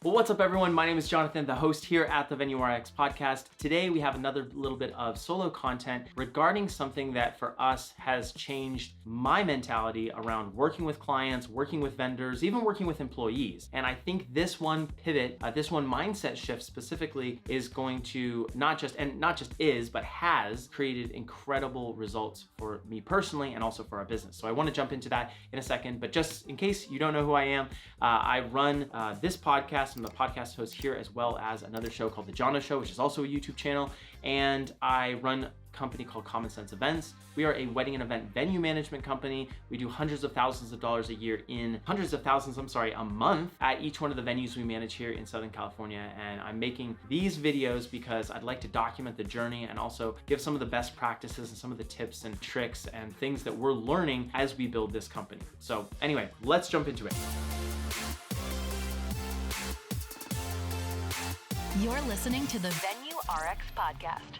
Well, what's up, everyone? My name is Jonathan, the host here at the Venue RX podcast. Today, we have another little bit of solo content regarding something that for us has changed my mentality around working with clients, working with vendors, even working with employees. And I think this one pivot, this one mindset shift specifically is going to not just is, but has created incredible results for me personally and also for our business. So I want to jump into that in a second, but just in case you don't know who I am, I run this podcast. I'm the podcast host here, as well as another show called The Jono Show, which is also a YouTube channel. And I run a company called Common Sense Events. We are a wedding and event venue management company. We do hundreds of thousands of dollars a month at each one of the venues we manage here in Southern California. And I'm making these videos because I'd like to document the journey and also give some of the best practices and some of the tips and tricks and things that we're learning as we build this company. So anyway, let's jump into it. You're listening to the Venue RX podcast.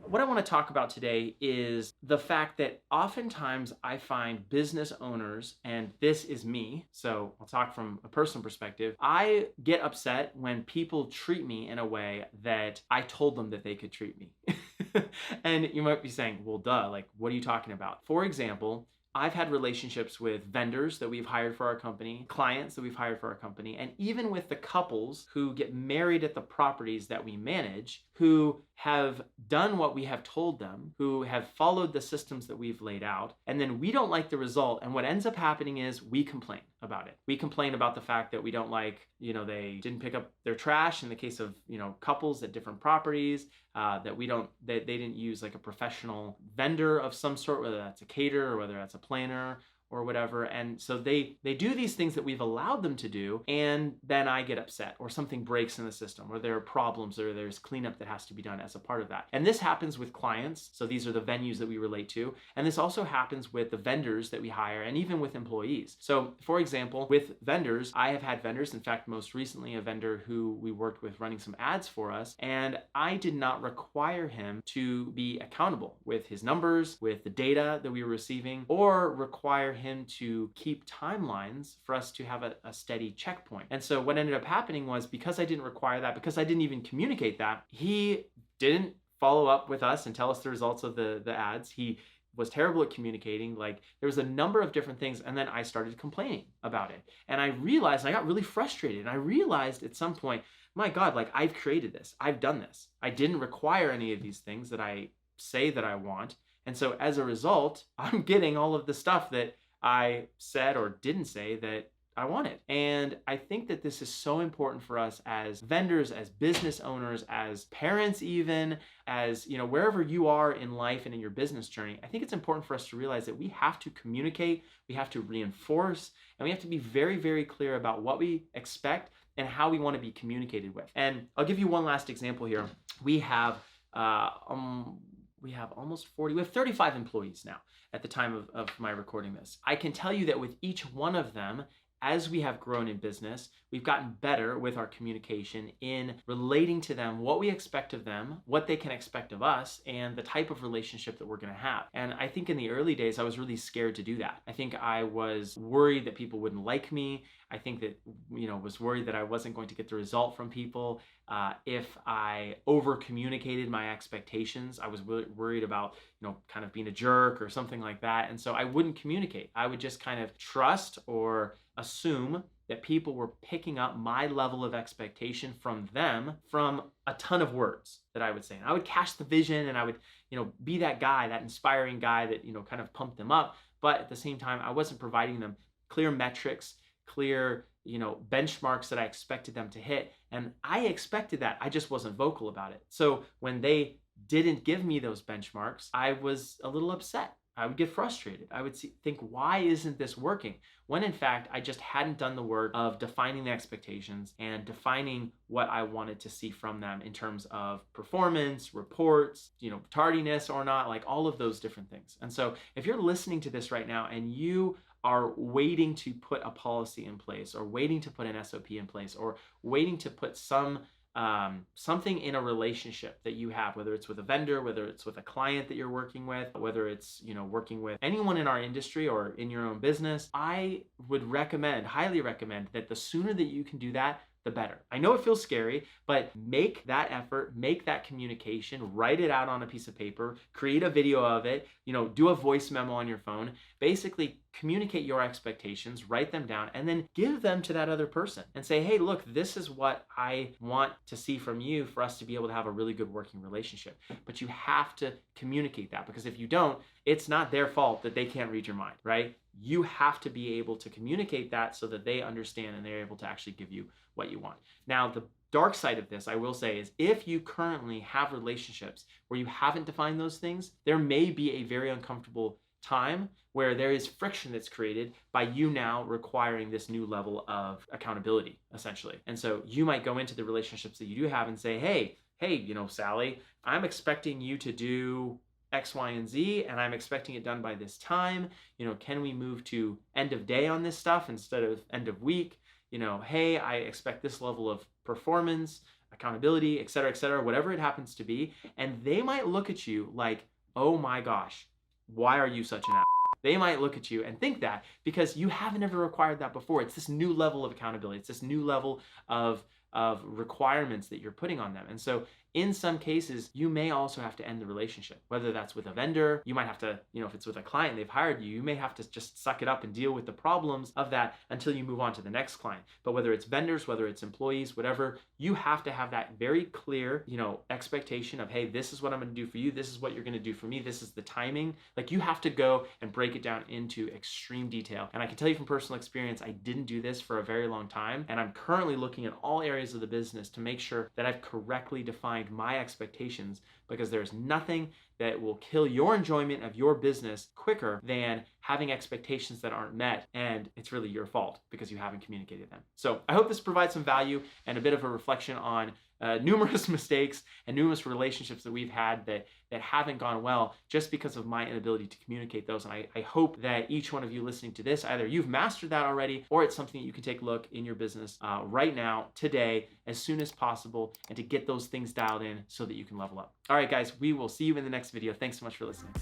What I want to talk about today is the fact that oftentimes I find business owners, and this is me, so I'll talk from a personal perspective, I get upset when people treat me in a way that I told them that they could treat me. And you might be saying, well, duh, like, what are you talking about? For example, I've had relationships with vendors that we've hired for our company, clients that we've hired for our company, and even with the couples who get married at the properties that we manage, who have done what we have told them, who have followed the systems that we've laid out, and then we don't like the result. And what ends up happening is we complain about it. We complain about the fact that we don't like, they didn't pick up their trash in the case of, couples at different properties, that they didn't use like a professional vendor of some sort, whether that's a caterer or whether that's a planner or whatever. And so they do these things that we've allowed them to do, and then I get upset, or something breaks in the system, or there are problems, or there's cleanup that has to be done as a part of that. And this happens with clients. So these are the venues that we relate to. And this also happens with the vendors that we hire, and even with employees. So for example, with vendors, I have had vendors, in fact, most recently a vendor who we worked with running some ads for us, and I did not require him to be accountable with his numbers, with the data that we were receiving, or require him to keep timelines for us to have a steady checkpoint. And so what ended up happening was, because I didn't require that, because I didn't even communicate that, he didn't follow up with us and tell us the results of the ads. He was terrible at communicating. Like, there was a number of different things, and then I started complaining about it. And I realized, I got really frustrated, and I realized at some point, my God, like, I've created this, I've done this. I didn't require any of these things that I say that I want. And so as a result, I'm getting all of the stuff that I said or didn't say that I wanted. And I think that this is so important for us as vendors, as business owners, as parents, even as, wherever you are in life and in your business journey. I think it's important for us to realize that we have to communicate, we have to reinforce, and we have to be very, very clear about what we expect and how we want to be communicated with. And I'll give you one last example here. We have almost 40, we have 35 employees now at the time of my recording this. I can tell you that with each one of them, as we have grown in business, we've gotten better with our communication in relating to them what we expect of them, what they can expect of us, and the type of relationship that we're going to have. And I think in the early days, I was really scared to do that. I think I was worried that people wouldn't like me. I think that, was worried that I wasn't going to get the result from people. If I over communicated my expectations, I was worried about, kind of being a jerk or something like that. And so I wouldn't communicate. I would just kind of trust or assume that people were picking up my level of expectation from them from a ton of words that I would say. And I would cast the vision, and I would, be that guy, that inspiring guy that, kind of pumped them up. But at the same time, I wasn't providing them clear metrics, clear, benchmarks that I expected them to hit. And I expected that. I just wasn't vocal about it. So when they didn't give me those benchmarks, I was a little upset. I would get frustrated. I would think, why isn't this working? When in fact, I just hadn't done the work of defining the expectations and defining what I wanted to see from them in terms of performance, reports, tardiness or not, like all of those different things. And so if you're listening to this right now and you are waiting to put a policy in place, or waiting to put an SOP in place, or waiting to put some something in a relationship that you have, whether it's with a vendor, whether it's with a client that you're working with, whether it's, working with anyone in our industry or in your own business, I would highly recommend that the sooner that you can do that, the better. I know it feels scary, but make that effort, make that communication, write it out on a piece of paper, create a video of it, do a voice memo on your phone, basically communicate your expectations, write them down, and then give them to that other person and say, hey, look, this is what I want to see from you for us to be able to have a really good working relationship. But you have to communicate that, because if you don't, it's not their fault that they can't read your mind, right? You have to be able to communicate that so that they understand and they're able to actually give you what you want. Now, the dark side of this, I will say, is if you currently have relationships where you haven't defined those things, there may be a very uncomfortable time where there is friction that's created by you now requiring this new level of accountability, essentially. And so you might go into the relationships that you do have and say, hey, Sally, I'm expecting you to do X, Y, and Z, and I'm expecting it done by this time. Can we move to end of day on this stuff instead of end of week? Hey, I expect this level of performance, accountability, et cetera, whatever it happens to be. And they might look at you like, oh my gosh, why are you such an ass? They might look at you and think that because you haven't ever required that before. It's this new level of accountability. It's this new level of requirements that you're putting on them. And so in some cases, you may also have to end the relationship, whether that's with a vendor. You might have to, if it's with a client, they've hired you, you may have to just suck it up and deal with the problems of that until you move on to the next client. But whether it's vendors, whether it's employees, whatever, you have to have that very clear, expectation of, hey, this is what I'm going to do for you. This is what you're going to do for me. This is the timing. Like, you have to go and break it down into extreme detail. And I can tell you from personal experience, I didn't do this for a very long time. And I'm currently looking at all areas of the business to make sure that I've correctly defined my expectations, because there's nothing that will kill your enjoyment of your business quicker than having expectations that aren't met, and it's really your fault because you haven't communicated them. So I hope this provides some value and a bit of a reflection on numerous mistakes and numerous relationships that we've had that haven't gone well just because of my inability to communicate those. And I hope that each one of you listening to this, either you've mastered that already, or it's something that you can take a look in your business right now, today, as soon as possible, and to get those things dialed in so that you can level up. All right, guys, we will see you in the next video. Thanks so much for listening.